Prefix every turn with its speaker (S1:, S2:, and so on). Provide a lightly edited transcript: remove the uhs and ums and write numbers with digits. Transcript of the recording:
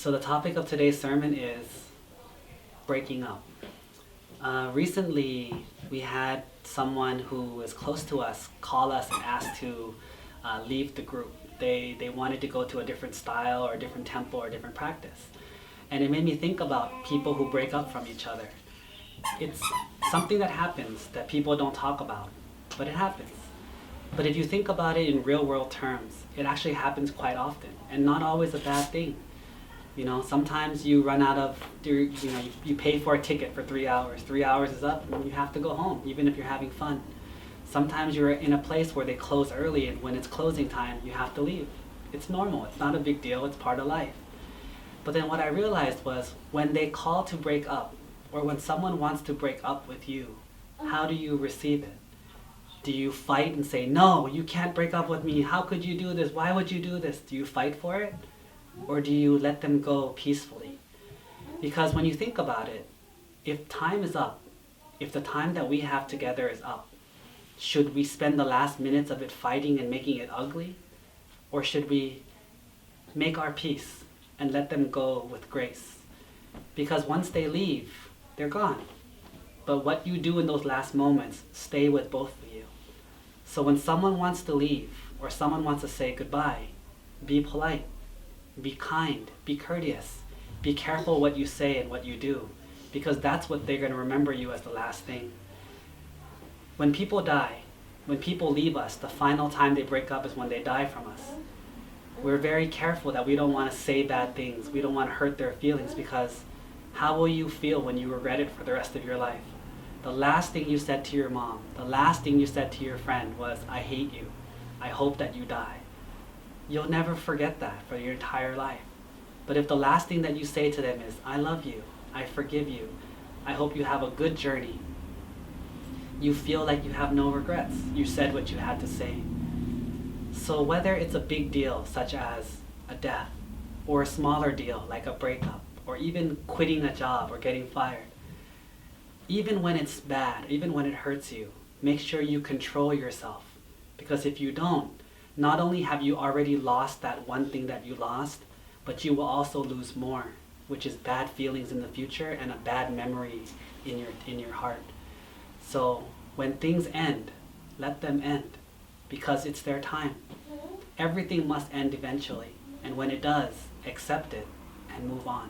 S1: So the topic of today's sermon is breaking up. Recently, we had someone who is close to us call us and ask to leave the group. They wanted to go to a different style or a different temple or a different practice. And it made me think about people who break up from each other. It's something that happens that people don't talk about, but it happens. But if you think about it in real world terms, it actually happens quite often and not always a bad thing. You know, sometimes you run out of, you pay for a ticket for 3 hours. 3 hours is up and you have to go home, even if you're having fun. Sometimes you're in a place where they close early and when it's closing time, you have to leave. It's normal, it's not a big deal, it's part of life. But then what I realized was when they call to break up, or when someone wants to break up with you, how do you receive it? Do you fight and say, no, you can't break up with me, how could you do this, why would you do this? Do you fight for it? Or do you let them go peacefully? Because when you think about it, if time is up, if the time that we have together is up, should we spend the last minutes of it fighting and making it ugly? Or should we make our peace and let them go with grace? Because once they leave, they're gone. But what you do in those last moments stay with both of you. So when someone wants to leave or someone wants to say goodbye, be polite. Be kind, be courteous, be careful what you say and what you do, because that's what they're going to remember you as the last thing. When people die, when people leave us, the final time they break up is when they die from us. We're very careful that we don't want to say bad things, we don't want to hurt their feelings, because how will you feel when you regret it for the rest of your life? The last thing you said to your mom, the last thing you said to your friend was, I hate you, I hope that you die. You'll never forget that for your entire life. But if the last thing that you say to them is, I love you, I forgive you, I hope you have a good journey, you feel like you have no regrets. You said what you had to say. So whether it's a big deal, such as a death, or a smaller deal, like a breakup, or even quitting a job or getting fired, even when it's bad, even when it hurts you, make sure you control yourself. Because if you don't, not only have you already lost that one thing that you lost, but you will also lose more, which is bad feelings in the future and a bad memory in your heart. So when things end, let them end, because it's their time. Everything must end eventually, and when it does, accept it and move on.